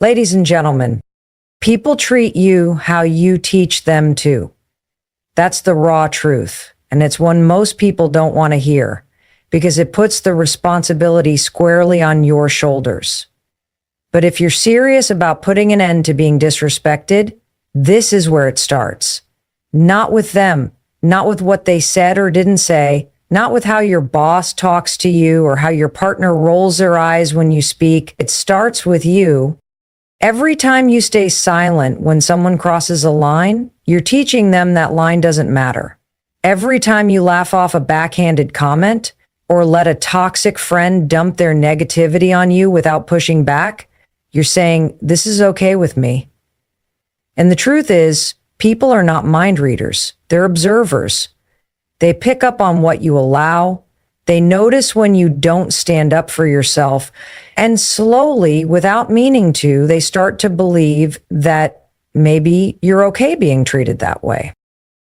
Ladies and gentlemen, people treat you how you teach them to. That's the raw truth, and it's one most people don't want to hear because it puts the responsibility squarely on your shoulders. But if you're serious about putting an end to being disrespected, this is where it starts. Not with them, not with what they said or didn't say, not with how your boss talks to you or how your partner rolls their eyes when you speak. It starts with you. Every time you stay silent when someone crosses a line, you're teaching them that line doesn't matter. Every time you laugh off a backhanded comment or let a toxic friend dump their negativity on you without pushing back, you're saying, this is okay with me. And the truth is, people are not mind readers. They're observers. They pick up on what you allow. They notice when you don't stand up for yourself. And slowly, without meaning to, they start to believe that maybe you're okay being treated that way.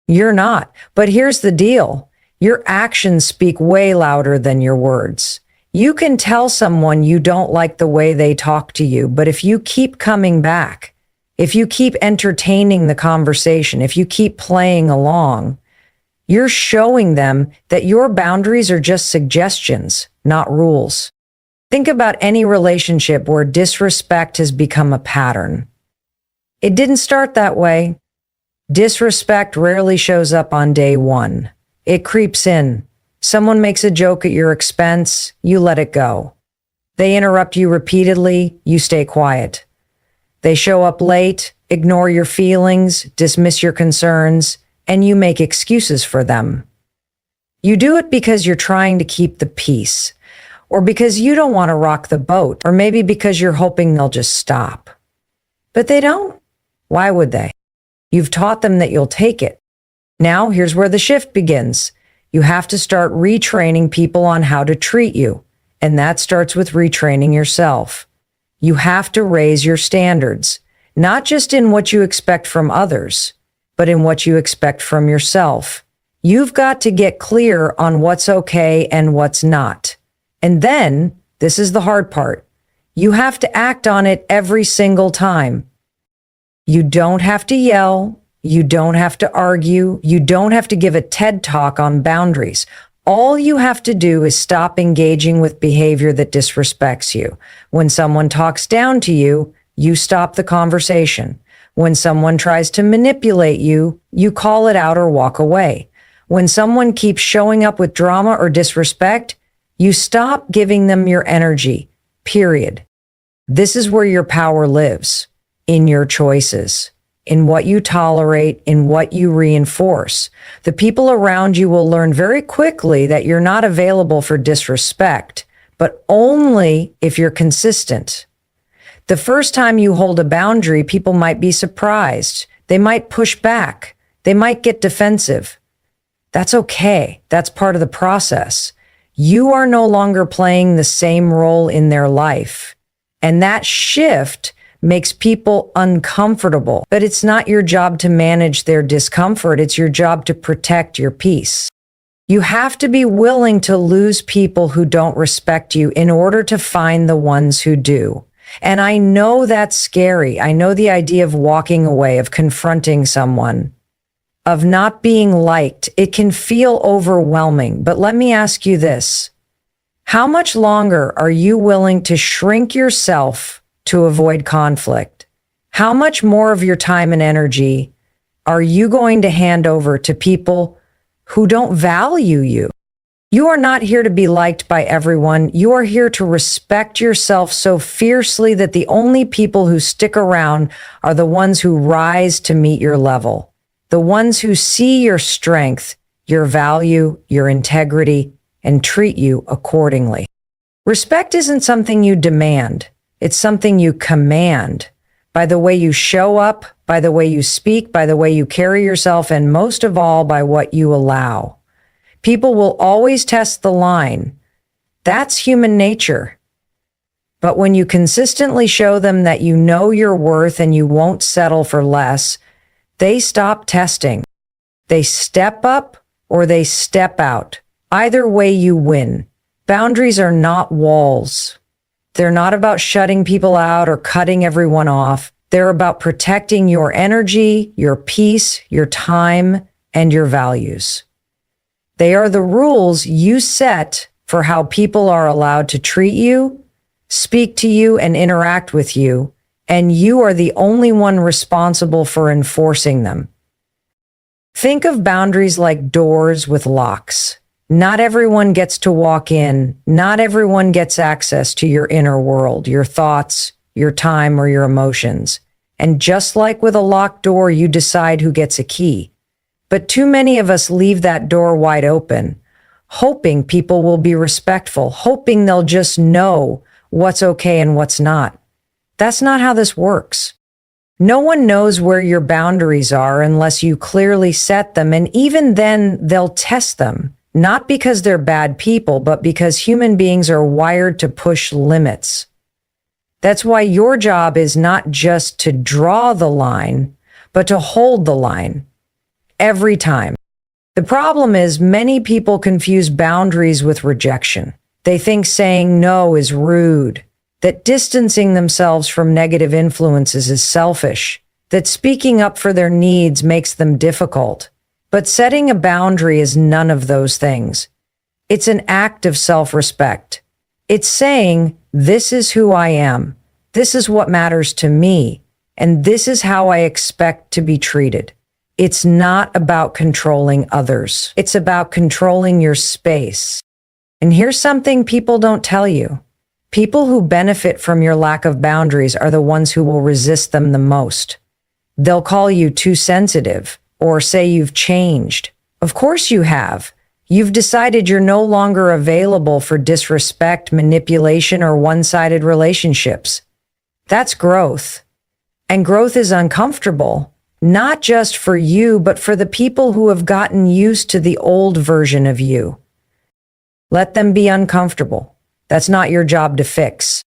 You're not. But here's the deal. Your actions speak way louder than your words. You can tell someone you don't like the way they talk to you, but if you keep coming back, if you keep entertaining the conversation, if you keep playing along, you're showing them that your boundaries are just suggestions, not rules. Think about any relationship where disrespect has become a pattern. It didn't start that way. Disrespect rarely shows up on day one. It creeps in. Someone makes a joke at your expense, you let it go. They interrupt you repeatedly, you stay quiet. They show up late, ignore your feelings, dismiss your concerns, and you make excuses for them. You do it because you're trying to keep the peace, or because you don't want to rock the boat, or maybe because you're hoping they'll just stop. But they don't. Why would they? You've taught them that you'll take it. Now, here's where the shift begins. You have to start retraining people on how to treat you, and that starts with retraining yourself. You have to raise your standards, not just in what you expect from others, but in what you expect from yourself. You've got to get clear on what's okay and what's not. And then, this is the hard part, you have to act on it every single time. You don't have to yell. You don't have to argue. You don't have to give a TED talk on boundaries. All you have to do is stop engaging with behavior that disrespects you. When someone talks down to you, you stop the conversation. When someone tries to manipulate you, you call it out or walk away. When someone keeps showing up with drama or disrespect, you stop giving them your energy, period. This is where your power lives, in your choices, in what you tolerate, in what you reinforce. The people around you will learn very quickly that you're not available for disrespect, but only if you're consistent. The first time you hold a boundary, people might be surprised. They might push back. They might get defensive. That's okay. That's part of the process. You are no longer playing the same role in their life. And that shift makes people uncomfortable. But it's not your job to manage their discomfort. It's your job to protect your peace. You have to be willing to lose people who don't respect you in order to find the ones who do. And I know that's scary. I know the idea of walking away, of confronting someone, of not being liked. It can feel overwhelming. But let me ask you this. How much longer are you willing to shrink yourself to avoid conflict? How much more of your time and energy are you going to hand over to people who don't value you? You are not here to be liked by everyone. You are here to respect yourself so fiercely that the only people who stick around are the ones who rise to meet your level, the ones who see your strength, your value, your integrity, and treat you accordingly. Respect isn't something you demand. It's something you command by the way you show up, by the way you speak, by the way you carry yourself, and most of all, by what you allow. People will always test the line. That's human nature. But when you consistently show them that you know your worth and you won't settle for less, they stop testing. They step up or they step out. Either way, you win. Boundaries are not walls. They're not about shutting people out or cutting everyone off. They're about protecting your energy, your peace, your time, and your values. They are the rules you set for how people are allowed to treat you, speak to you, and interact with you, and you are the only one responsible for enforcing them. Think of boundaries like doors with locks. Not everyone gets to walk in. Not everyone gets access to your inner world, your thoughts, your time, or your emotions. And just like with a locked door, you decide who gets a key. But too many of us leave that door wide open, hoping people will be respectful, hoping they'll just know what's okay and what's not. That's not how this works. No one knows where your boundaries are unless you clearly set them, and even then, they'll test them. Not because they're bad people, but because human beings are wired to push limits. That's why your job is not just to draw the line, but to hold the line. Every time. The problem is many people confuse boundaries with rejection. They think saying no is rude, that distancing themselves from negative influences is selfish, that speaking up for their needs makes them difficult. But setting a boundary is none of those things. It's an act of self-respect. It's saying, this is who I am, this is what matters to me, and this is how I expect to be treated. It's not about controlling others. It's about controlling your space. And here's something people don't tell you. People who benefit from your lack of boundaries are the ones who will resist them the most. They'll call you too sensitive, or say you've changed. Of course you have. You've decided you're no longer available for disrespect, manipulation, or one-sided relationships. That's growth. And growth is uncomfortable, not just for you, but for the people who have gotten used to the old version of you. Let them be uncomfortable. That's not your job to fix.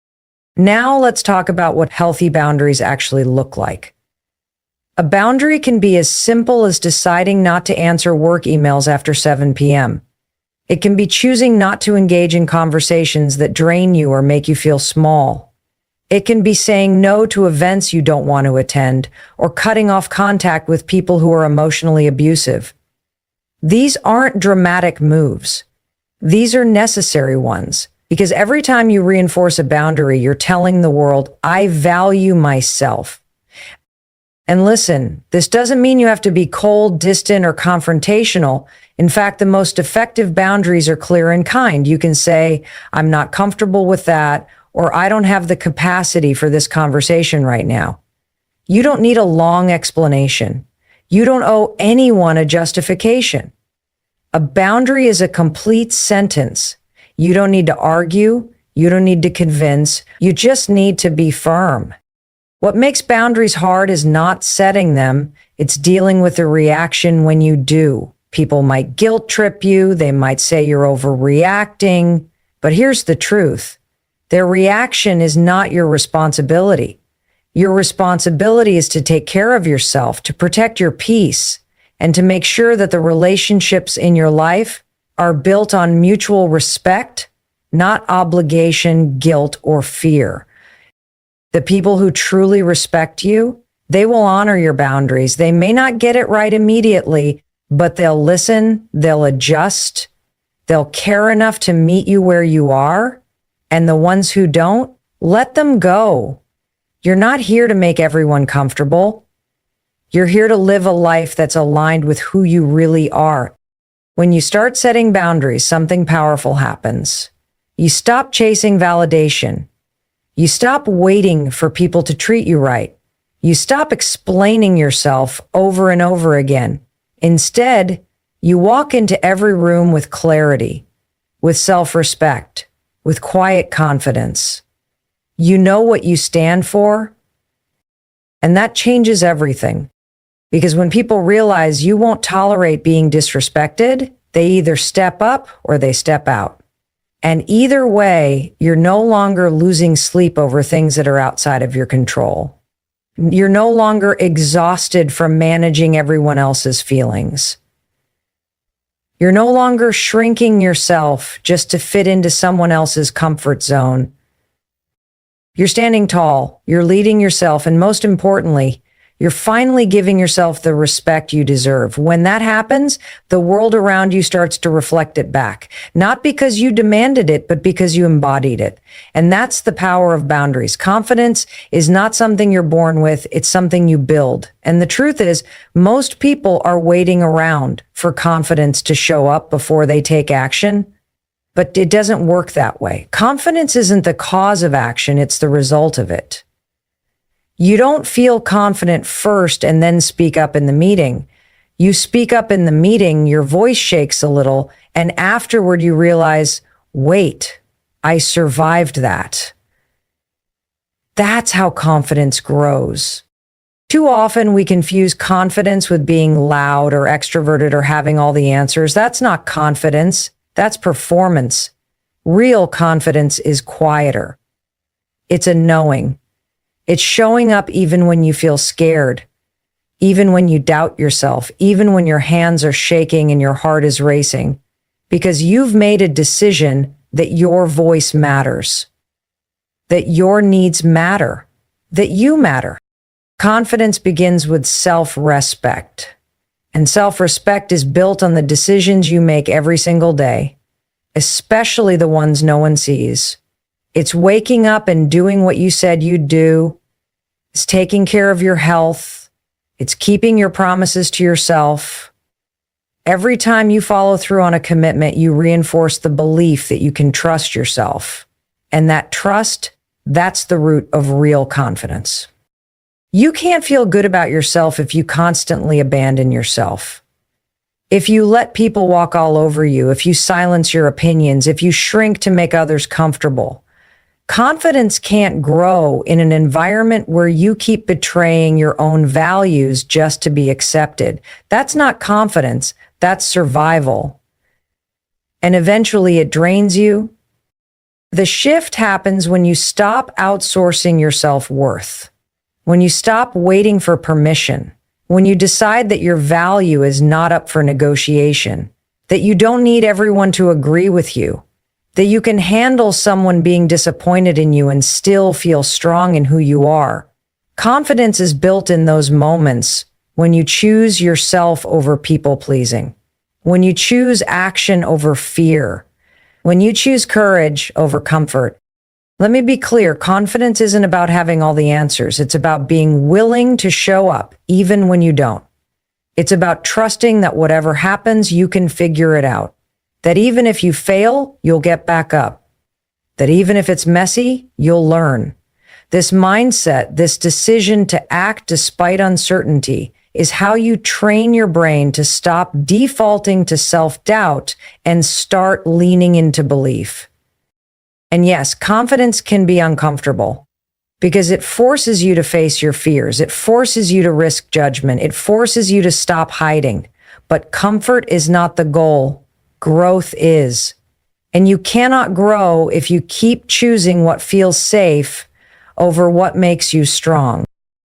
Now let's talk about what healthy boundaries actually look like. A boundary can be as simple as deciding not to answer work emails after 7 p.m. It can be choosing not to engage in conversations that drain you or make you feel small. It can be saying no to events you don't want to attend or cutting off contact with people who are emotionally abusive. These aren't dramatic moves. These are necessary ones, because every time you reinforce a boundary, you're telling the world, I value myself. And listen, this doesn't mean you have to be cold, distant, or confrontational. In fact, the most effective boundaries are clear and kind. You can say, I'm not comfortable with that, or I don't have the capacity for this conversation right now. You don't need a long explanation. You don't owe anyone a justification. A boundary is a complete sentence. You don't need to argue. You don't need to convince. You just need to be firm. What makes boundaries hard is not setting them. It's dealing with the reaction when you do. People might guilt trip you. They might say you're overreacting. But here's the truth. Their reaction is not your responsibility. Your responsibility is to take care of yourself, to protect your peace, and to make sure that the relationships in your life are built on mutual respect, not obligation, guilt, or fear. The people who truly respect you, they will honor your boundaries. They may not get it right immediately, but they'll listen, they'll adjust, they'll care enough to meet you where you are. And the ones who don't, let them go. You're not here to make everyone comfortable. You're here to live a life that's aligned with who you really are. When you start setting boundaries, something powerful happens. You stop chasing validation. You stop waiting for people to treat you right. You stop explaining yourself over and over again. Instead, you walk into every room with clarity, with self-respect, with quiet confidence. You know what you stand for, and that changes everything. Because when people realize you won't tolerate being disrespected, they either step up or they step out. And either way, you're no longer losing sleep over things that are outside of your control. You're no longer exhausted from managing everyone else's feelings. You're no longer shrinking yourself just to fit into someone else's comfort zone. You're standing tall, you're leading yourself, and most importantly, you're finally giving yourself the respect you deserve. When that happens, the world around you starts to reflect it back. Not because you demanded it, but because you embodied it. And that's the power of boundaries. Confidence is not something you're born with, it's something you build. And the truth is, most people are waiting around for confidence to show up before they take action. But it doesn't work that way. Confidence isn't the cause of action, it's the result of it. You don't feel confident first and then speak up in the meeting. You speak up in the meeting, your voice shakes a little, and afterward you realize, wait, I survived that. That's how confidence grows. Too often we confuse confidence with being loud or extroverted or having all the answers. That's not confidence. That's performance. Real confidence is quieter. It's a knowing. It's showing up even when you feel scared, even when you doubt yourself, even when your hands are shaking and your heart is racing, because you've made a decision that your voice matters, that your needs matter, that you matter. Confidence begins with self-respect. And self-respect is built on the decisions you make every single day, especially the ones no one sees. It's waking up and doing what you said you'd do. It's taking care of your health. It's keeping your promises to yourself. Every time you follow through on a commitment, you reinforce the belief that you can trust yourself. And that trust, that's the root of real confidence. You can't feel good about yourself if you constantly abandon yourself. If you let people walk all over you, if you silence your opinions, if you shrink to make others comfortable. Confidence can't grow in an environment where you keep betraying your own values just to be accepted. That's not confidence, that's survival. And eventually it drains you. The shift happens when you stop outsourcing your self-worth. When you stop waiting for permission, when you decide that your value is not up for negotiation, that you don't need everyone to agree with you, that you can handle someone being disappointed in you and still feel strong in who you are. Confidence is built in those moments when you choose yourself over people-pleasing, when you choose action over fear, when you choose courage over comfort. Let me be clear, confidence isn't about having all the answers. It's about being willing to show up, even when you don't. It's about trusting that whatever happens, you can figure it out. That even if you fail, you'll get back up. That even if it's messy, you'll learn. This mindset, this decision to act despite uncertainty, is how you train your brain to stop defaulting to self-doubt and start leaning into belief. And yes, confidence can be uncomfortable because it forces you to face your fears. It forces you to risk judgment. It forces you to stop hiding. But comfort is not the goal. Growth is. And you cannot grow if you keep choosing what feels safe over what makes you strong.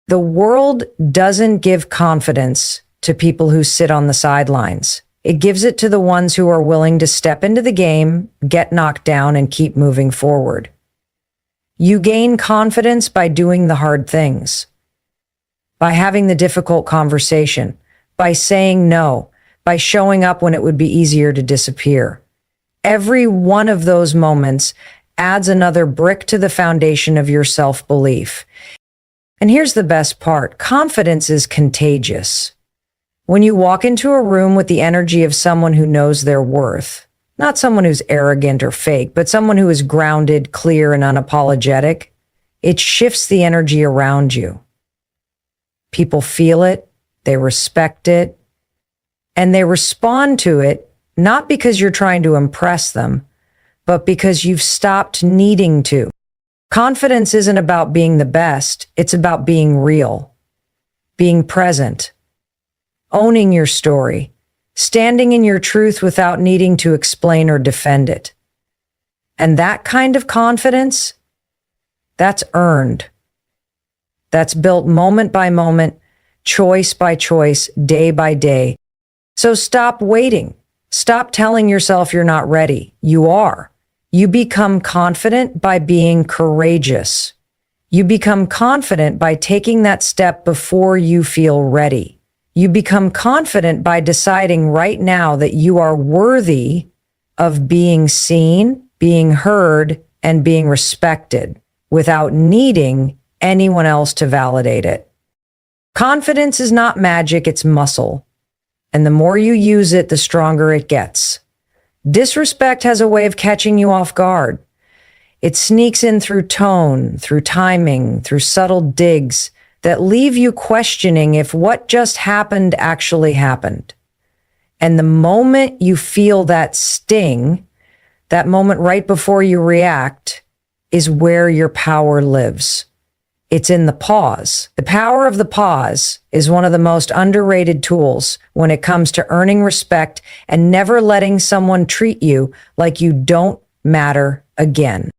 The world doesn't give confidence to people who sit on the sidelines. It gives it to the ones who are willing to step into the game, get knocked down, and keep moving forward. You gain confidence by doing the hard things, by having the difficult conversation, by saying no, by showing up when it would be easier to disappear. Every one of those moments adds another brick to the foundation of your self-belief. And here's the best part. Confidence is contagious. When you walk into a room with the energy of someone who knows their worth, not someone who's arrogant or fake, but someone who is grounded, clear, and unapologetic, it shifts the energy around you. People feel it, they respect it, and they respond to it, not because you're trying to impress them, but because you've stopped needing to. Confidence isn't about being the best, it's about being real, being present, owning your story, standing in your truth without needing to explain or defend it. And that kind of confidence, that's earned. That's built moment by moment, choice by choice, day by day. So stop waiting. Stop telling yourself you're not ready. You are. You become confident by being courageous. You become confident by taking that step before you feel ready. You become confident by deciding right now that you are worthy of being seen, being heard, and being respected without needing anyone else to validate it. Confidence is not magic, it's muscle. And the more you use it, the stronger it gets. Disrespect has a way of catching you off guard. It sneaks in through tone, through timing, through subtle digs that leave you questioning if what just happened actually happened. And the moment you feel that sting, that moment right before you react, is where your power lives. It's in the pause. The power of the pause is one of the most underrated tools when it comes to earning respect and never letting someone treat you like you don't matter again.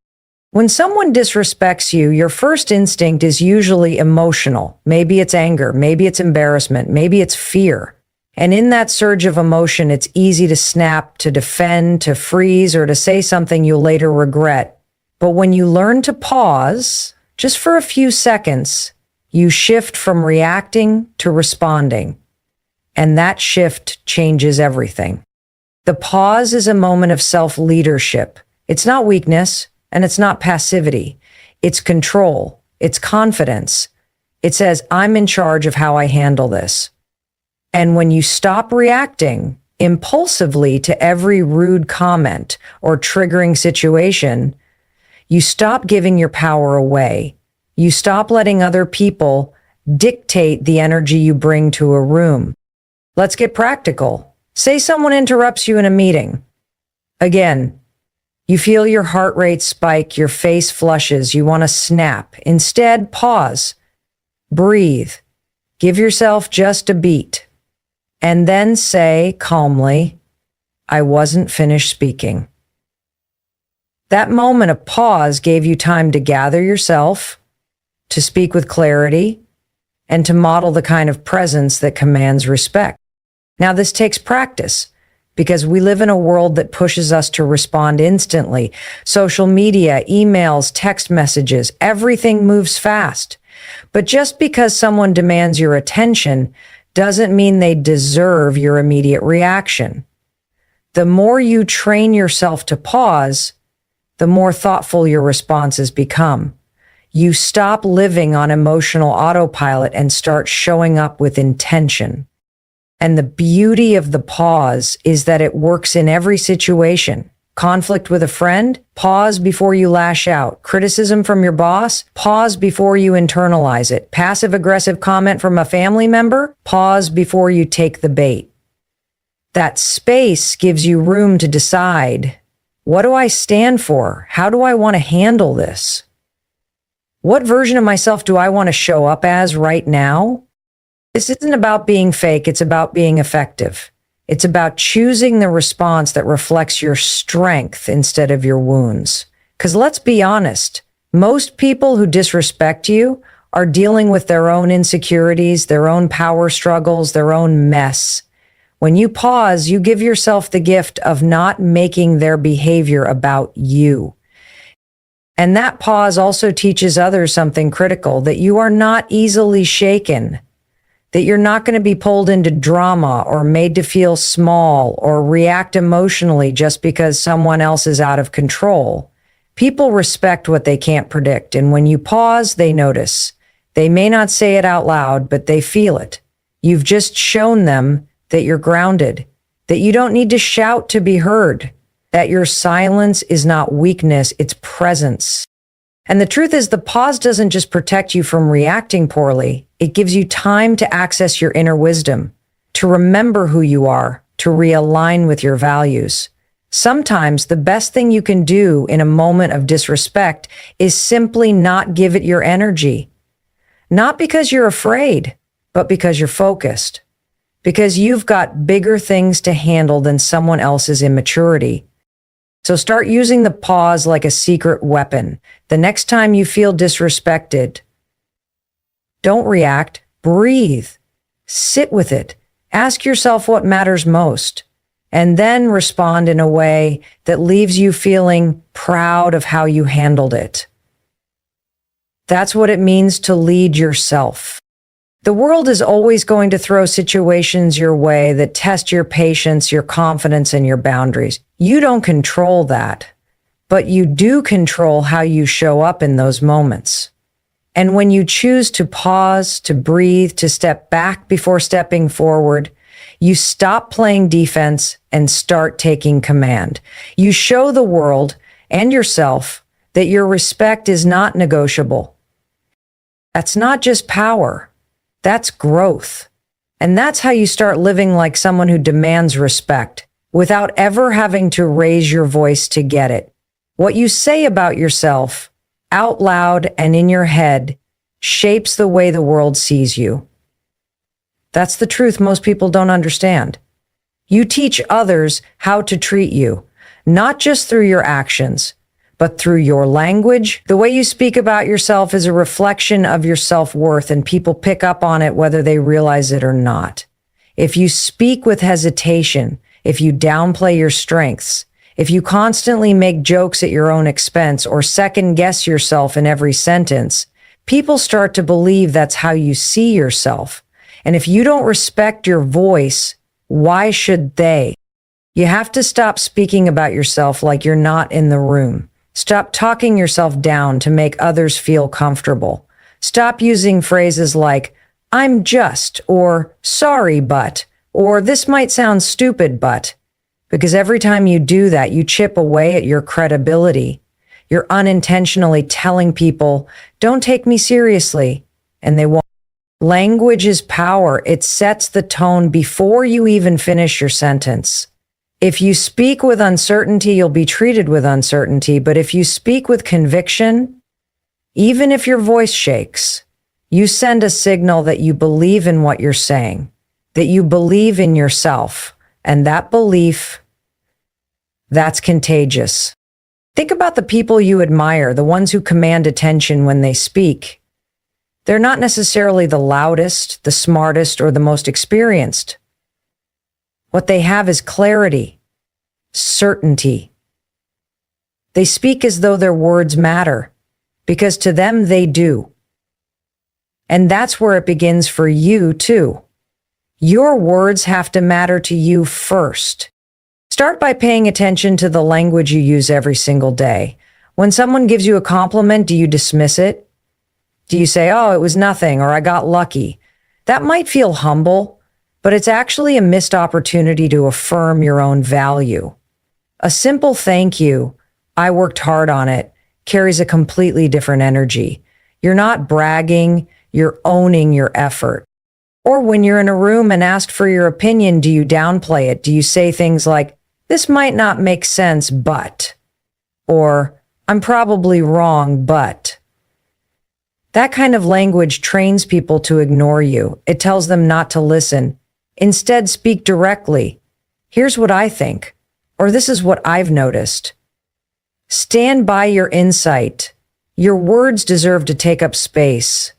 When someone disrespects you, your first instinct is usually emotional. Maybe it's anger, maybe it's embarrassment, maybe it's fear. And in that surge of emotion, it's easy to snap, to defend, to freeze, or to say something you'll later regret. But when you learn to pause, just for a few seconds, you shift from reacting to responding. And that shift changes everything. The pause is a moment of self-leadership. It's not weakness. And it's not passivity. It's control. It's confidence. It says, I'm in charge of how I handle this. And when you stop reacting impulsively to every rude comment or triggering situation, you stop giving your power away. You stop letting other people dictate the energy you bring to a room. Let's get practical. Say someone interrupts you in a meeting. Again, you feel your heart rate spike, your face flushes, you want to snap. Instead, pause, breathe, give yourself just a beat, and then say calmly, I wasn't finished speaking. That moment of pause gave you time to gather yourself, to speak with clarity, and to model the kind of presence that commands respect. Now, this takes practice, because we live in a world that pushes us to respond instantly. Social media, emails, text messages, everything moves fast. But just because someone demands your attention doesn't mean they deserve your immediate reaction. The more you train yourself to pause, the more thoughtful your responses become. You stop living on emotional autopilot and start showing up with intention. And the beauty of the pause is that it works in every situation. Conflict with a friend? Pause before you lash out. Criticism from your boss? Pause before you internalize it. Passive-aggressive comment from a family member? Pause before you take the bait. That space gives you room to decide, what do I stand for? How do I want to handle this? What version of myself do I want to show up as right now? This isn't about being fake, it's about being effective. It's about choosing the response that reflects your strength instead of your wounds. Because let's be honest, most people who disrespect you are dealing with their own insecurities, their own power struggles, their own mess. When you pause, you give yourself the gift of not making their behavior about you. And that pause also teaches others something critical, that you are not easily shaken, that you're not going to be pulled into drama or made to feel small or react emotionally just because someone else is out of control. People respect what they can't predict, and when you pause, they notice. They may not say it out loud, but they feel it. You've just shown them that you're grounded, that you don't need to shout to be heard, that your silence is not weakness, it's presence. And the truth is, the pause doesn't just protect you from reacting poorly. It gives you time to access your inner wisdom, to remember who you are, to realign with your values. Sometimes the best thing you can do in a moment of disrespect is simply not give it your energy. Not because you're afraid, but because you're focused. Because you've got bigger things to handle than someone else's immaturity. So start using the pause like a secret weapon. The next time you feel disrespected, don't react, breathe, sit with it, ask yourself what matters most, and then respond in a way that leaves you feeling proud of how you handled it. That's what it means to lead yourself. The world is always going to throw situations your way that test your patience, your confidence, and your boundaries. You don't control that, but you do control how you show up in those moments. And when you choose to pause, to breathe, to step back before stepping forward, you stop playing defense and start taking command. You show the world and yourself that your respect is not negotiable. That's not just power. That's growth. And that's how you start living like someone who demands respect without ever having to raise your voice to get it. What you say about yourself out loud and in your head shapes the way the world sees you. That's the truth most people don't understand. You teach others how to treat you, not just through your actions, but through your language. The way you speak about yourself is a reflection of your self-worth, and people pick up on it whether they realize it or not. If you speak with hesitation, if you downplay your strengths, if you constantly make jokes at your own expense or second guess yourself in every sentence, people start to believe that's how you see yourself. And if you don't respect your voice, why should they? You have to stop speaking about yourself like you're not in the room. Stop talking yourself down to make others feel comfortable. Stop using phrases like, I'm just, or sorry, but, or this might sound stupid, but. Because every time you do that, you chip away at your credibility. You're unintentionally telling people, don't take me seriously, and they won't. Language is power. It sets the tone before you even finish your sentence. If you speak with uncertainty, you'll be treated with uncertainty. But if you speak with conviction, even if your voice shakes, you send a signal that you believe in what you're saying, that you believe in yourself. And that belief, that's contagious. Think about the people you admire, the ones who command attention when they speak. They're not necessarily the loudest, the smartest, or the most experienced. What they have is clarity, certainty. They speak as though their words matter, because to them they do. And that's where it begins for you too. Your words have to matter to you first. Start by paying attention to the language you use every single day. When someone gives you a compliment, do you dismiss it? Do you say, oh, it was nothing, or I got lucky? That might feel humble, but it's actually a missed opportunity to affirm your own value. A simple thank you, I worked hard on it, carries a completely different energy. You're not bragging, you're owning your effort. Or when you're in a room and asked for your opinion, do you downplay it? Do you say things like, this might not make sense, but, or I'm probably wrong, but. That kind of language trains people to ignore you. It tells them not to listen. Instead, speak directly. Here's what I think, or this is what I've noticed. Stand by your insight. Your words deserve to take up space.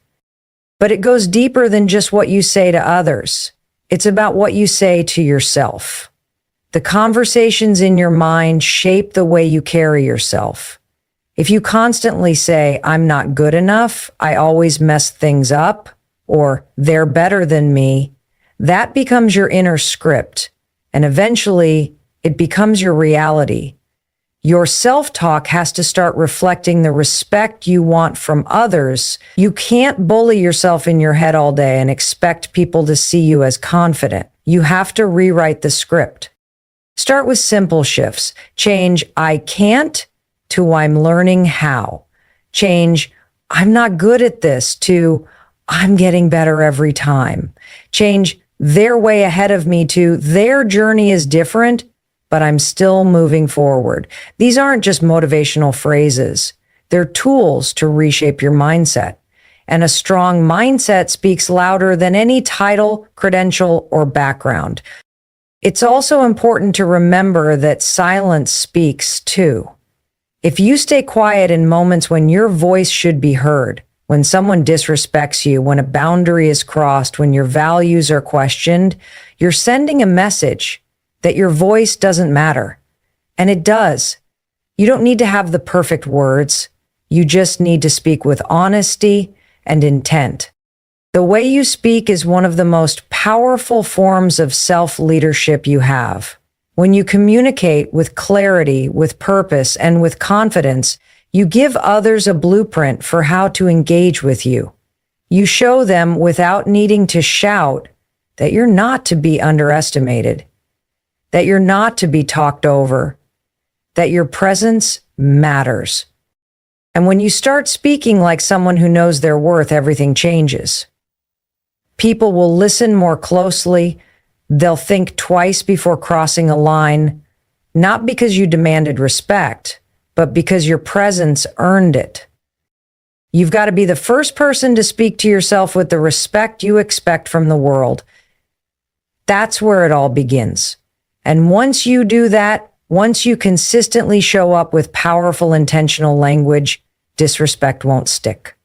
But it goes deeper than just what you say to others. It's about what you say to yourself. The conversations in your mind shape the way you carry yourself. If you constantly say, I'm not good enough, I always mess things up, or they're better than me, that becomes your inner script, and eventually it becomes your reality. Your self-talk has to start reflecting the respect you want from others. You can't bully yourself in your head all day and expect people to see you as confident. You have to rewrite the script. Start with simple shifts. Change I can't to I'm learning how. Change I'm not good at this to I'm getting better every time. Change they're way ahead of me to their journey is different, but I'm still moving forward. These aren't just motivational phrases. They're tools to reshape your mindset. And a strong mindset speaks louder than any title, credential, or background. It's also important to remember that silence speaks too. If you stay quiet in moments when your voice should be heard, when someone disrespects you, when a boundary is crossed, when your values are questioned, you're sending a message that your voice doesn't matter. And it does. You don't need to have the perfect words. You just need to speak with honesty and intent. The way you speak is one of the most powerful forms of self-leadership you have. When you communicate with clarity, with purpose, and with confidence, you give others a blueprint for how to engage with you. You show them without needing to shout that you're not to be underestimated, that you're not to be talked over, that your presence matters. And when you start speaking like someone who knows their worth, everything changes. People will listen more closely. They'll think twice before crossing a line, not because you demanded respect, but because your presence earned it. You've got to be the first person to speak to yourself with the respect you expect from the world. That's where it all begins. And once you do that, once you consistently show up with powerful, intentional language, disrespect won't stick.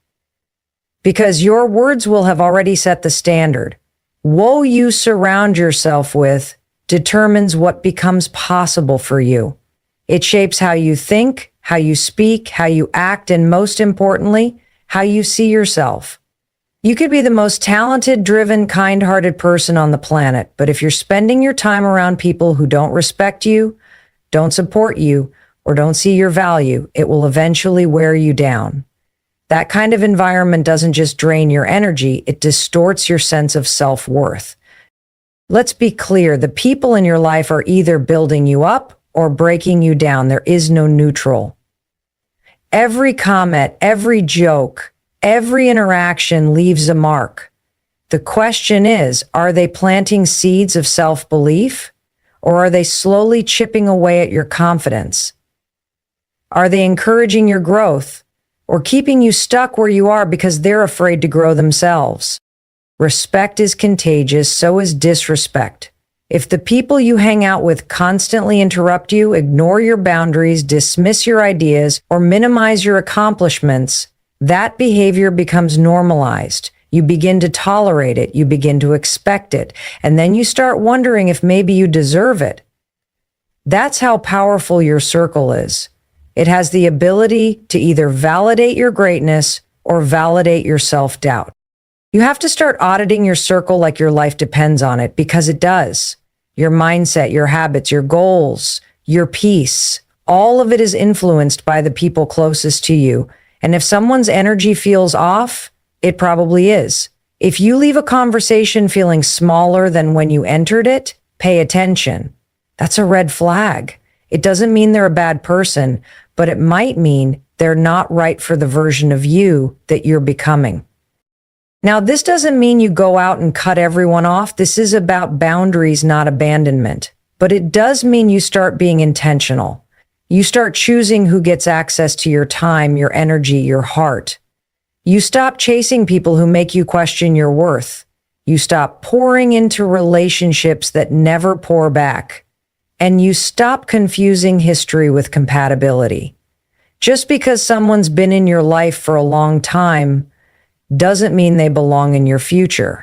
Because your words will have already set the standard. What you surround yourself with determines what becomes possible for you. It shapes how you think, how you speak, how you act, and most importantly, how you see yourself. You could be the most talented, driven, kind-hearted person on the planet, but if you're spending your time around people who don't respect you, don't support you, or don't see your value, it will eventually wear you down. That kind of environment doesn't just drain your energy, it distorts your sense of self-worth. Let's be clear, the people in your life are either building you up or breaking you down. There is no neutral. Every comment, every joke, every interaction leaves a mark. The question is, are they planting seeds of self-belief, or are they slowly chipping away at your confidence? Are they encouraging your growth, or keeping you stuck where you are because they're afraid to grow themselves? Respect is contagious, so is disrespect. If the people you hang out with constantly interrupt you, ignore your boundaries, dismiss your ideas, or minimize your accomplishments, that behavior becomes normalized. You begin to tolerate it, you begin to expect it, and then you start wondering if maybe you deserve it. That's how powerful your circle is. It has the ability to either validate your greatness or validate your self-doubt. You have to start auditing your circle like your life depends on it, because it does. Your mindset, your habits, your goals, your peace, all of it is influenced by the people closest to you. And if someone's energy feels off, it probably is. If you leave a conversation feeling smaller than when you entered it, pay attention. That's a red flag. It doesn't mean they're a bad person, but it might mean they're not right for the version of you that you're becoming. Now, this doesn't mean you go out and cut everyone off. This is about boundaries, not abandonment. But it does mean you start being intentional. You start choosing who gets access to your time, your energy, your heart. You stop chasing people who make you question your worth. You stop pouring into relationships that never pour back. And you stop confusing history with compatibility. Just because someone's been in your life for a long time doesn't mean they belong in your future.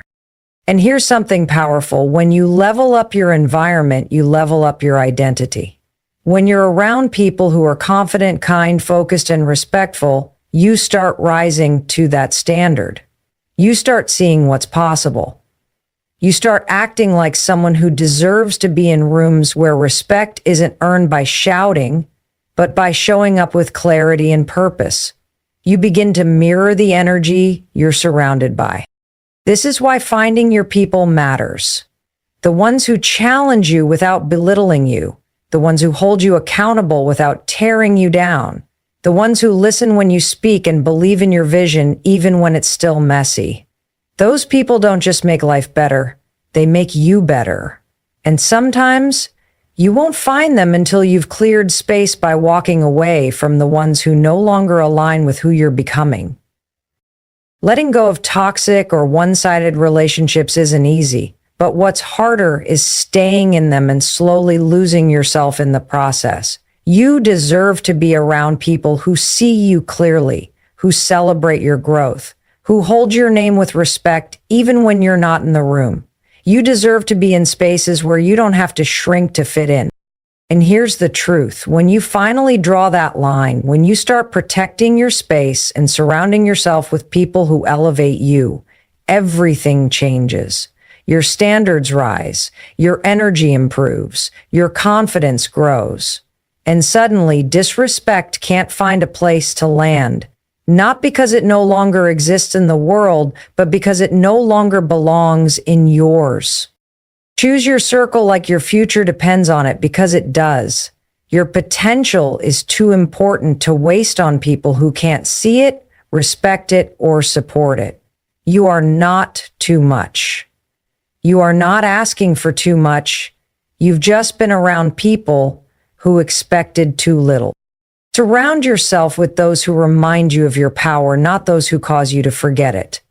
And here's something powerful. When you level up your environment, you level up your identity. When you're around people who are confident, kind, focused, and respectful, you start rising to that standard. You start seeing what's possible. You start acting like someone who deserves to be in rooms where respect isn't earned by shouting, but by showing up with clarity and purpose. You begin to mirror the energy you're surrounded by. This is why finding your people matters. The ones who challenge you without belittling you, the ones who hold you accountable without tearing you down, the ones who listen when you speak and believe in your vision even when it's still messy. Those people don't just make life better, they make you better. And sometimes you won't find them until you've cleared space by walking away from the ones who no longer align with who you're becoming. Letting go of toxic or one-sided relationships isn't easy, but what's harder is staying in them and slowly losing yourself in the process. You deserve to be around people who see you clearly, who celebrate your growth, who hold your name with respect even when you're not in the room. You deserve to be in spaces where you don't have to shrink to fit in. And here's the truth. When you finally draw that line, when you start protecting your space and surrounding yourself with people who elevate you, everything changes. Your standards rise, your energy improves, your confidence grows. And suddenly, disrespect can't find a place to land. Not because it no longer exists in the world, but because it no longer belongs in yours. Choose your circle like your future depends on it, because it does. Your potential is too important to waste on people who can't see it, respect it, or support it. You are not too much. You are not asking for too much. You've just been around people who expected too little. Surround yourself with those who remind you of your power, not those who cause you to forget it.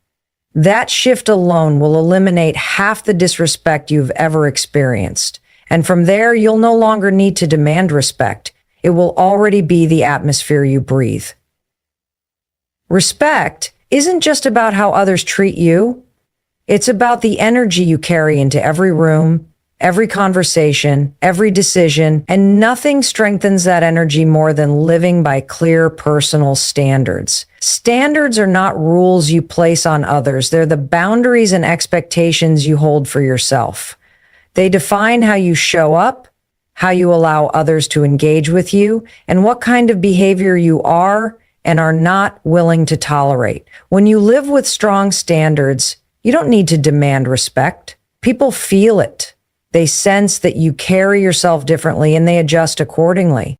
That shift alone will eliminate half the disrespect you've ever experienced. And from there, you'll no longer need to demand respect. It will already be the atmosphere you breathe. Respect isn't just about how others treat you. It's about the energy you carry into every room, every conversation, every decision, and nothing strengthens that energy more than living by clear personal standards. Standards are not rules you place on others. They're the boundaries and expectations you hold for yourself. They define how you show up, how you allow others to engage with you, and what kind of behavior you are and are not willing to tolerate. When you live with strong standards, you don't need to demand respect. People feel it. They sense that you carry yourself differently and they adjust accordingly.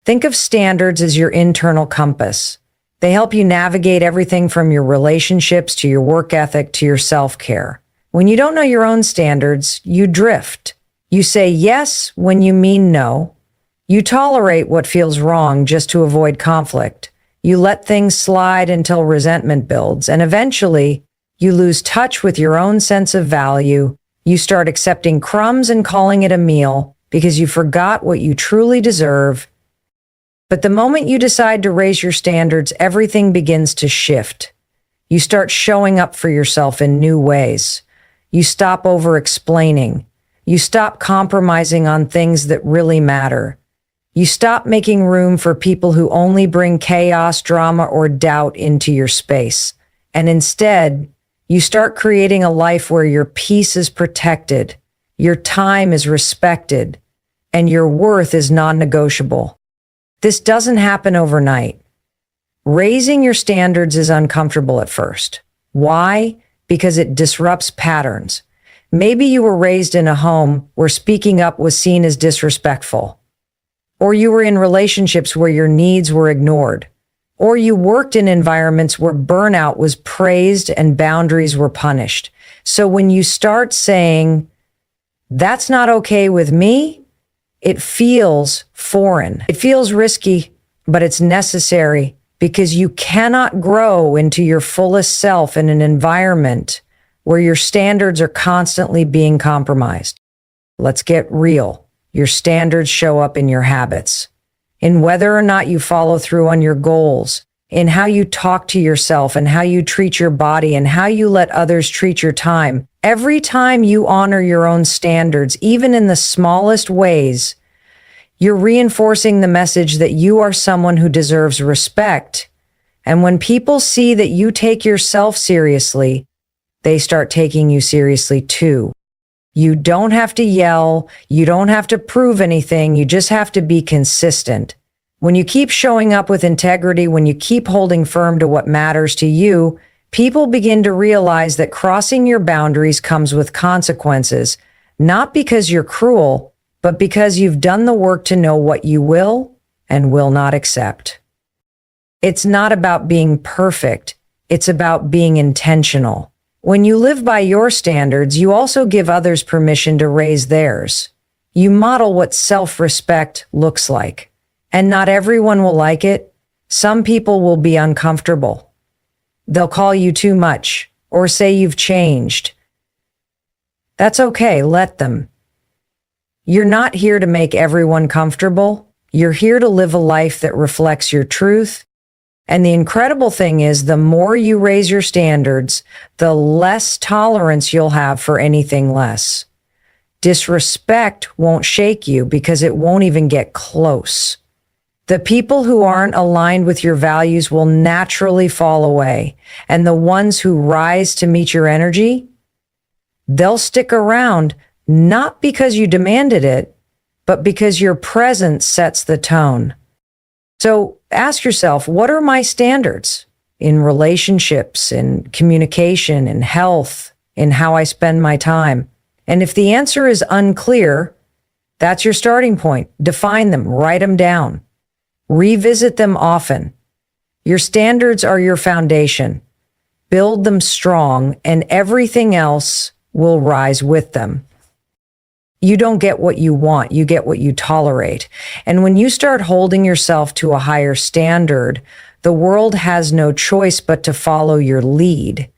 Think of standards as your internal compass. They help you navigate everything from your relationships to your work ethic to your self-care. When you don't know your own standards, you drift. You say yes when you mean no. You tolerate what feels wrong just to avoid conflict. You let things slide until resentment builds, and eventually, you lose touch with your own sense of value. You start accepting crumbs and calling it a meal because you forgot what you truly deserve. But the moment you decide to raise your standards, everything begins to shift. You start showing up for yourself in new ways. You stop over-explaining. You stop compromising on things that really matter. You stop making room for people who only bring chaos, drama, or doubt into your space. And instead, you start creating a life where your peace is protected, your time is respected, and your worth is non-negotiable. This doesn't happen overnight. Raising your standards is uncomfortable at first. Why? Because it disrupts patterns. Maybe you were raised in a home where speaking up was seen as disrespectful. Or you were in relationships where your needs were ignored. Or you worked in environments where burnout was praised and boundaries were punished. So when you start saying, "That's not okay with me," it feels foreign. It feels risky, but it's necessary because you cannot grow into your fullest self in an environment where your standards are constantly being compromised. Let's get real. Your standards show up in your habits, in whether or not you follow through on your goals, in how you talk to yourself and how you treat your body and how you let others treat your time. Every time you honor your own standards, even in the smallest ways, you're reinforcing the message that you are someone who deserves respect. And when people see that you take yourself seriously, they start taking you seriously too. You don't have to yell. You don't have to prove anything. You just have to be consistent. When you keep showing up with integrity, when you keep holding firm to what matters to you, people begin to realize that crossing your boundaries comes with consequences, not because you're cruel, but because you've done the work to know what you will and will not accept. It's not about being perfect. It's about being intentional. When you live by your standards, you also give others permission to raise theirs. You model what self-respect looks like. And not everyone will like it. Some people will be uncomfortable. They'll call you too much or say you've changed. That's okay, let them. You're not here to make everyone comfortable. You're here to live a life that reflects your truth. And the incredible thing is, the more you raise your standards, the less tolerance you'll have for anything less. Disrespect won't shake you because it won't even get close. The people who aren't aligned with your values will naturally fall away, and the ones who rise to meet your energy, they'll stick around not because you demanded it, but because your presence sets the tone. So ask yourself, what are my standards in relationships, in communication, in health, in how I spend my time? And if the answer is unclear, that's your starting point. Define them, write them down, revisit them often. Your standards are your foundation. Build them strong, and everything else will rise with them. You don't get what you want, you get what you tolerate. And when you start holding yourself to a higher standard, the world has no choice but to follow your lead.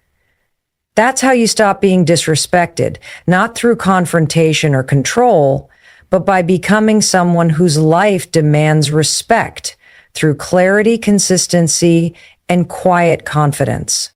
That's how you stop being disrespected, not through confrontation or control, but by becoming someone whose life demands respect through clarity, consistency, and quiet confidence.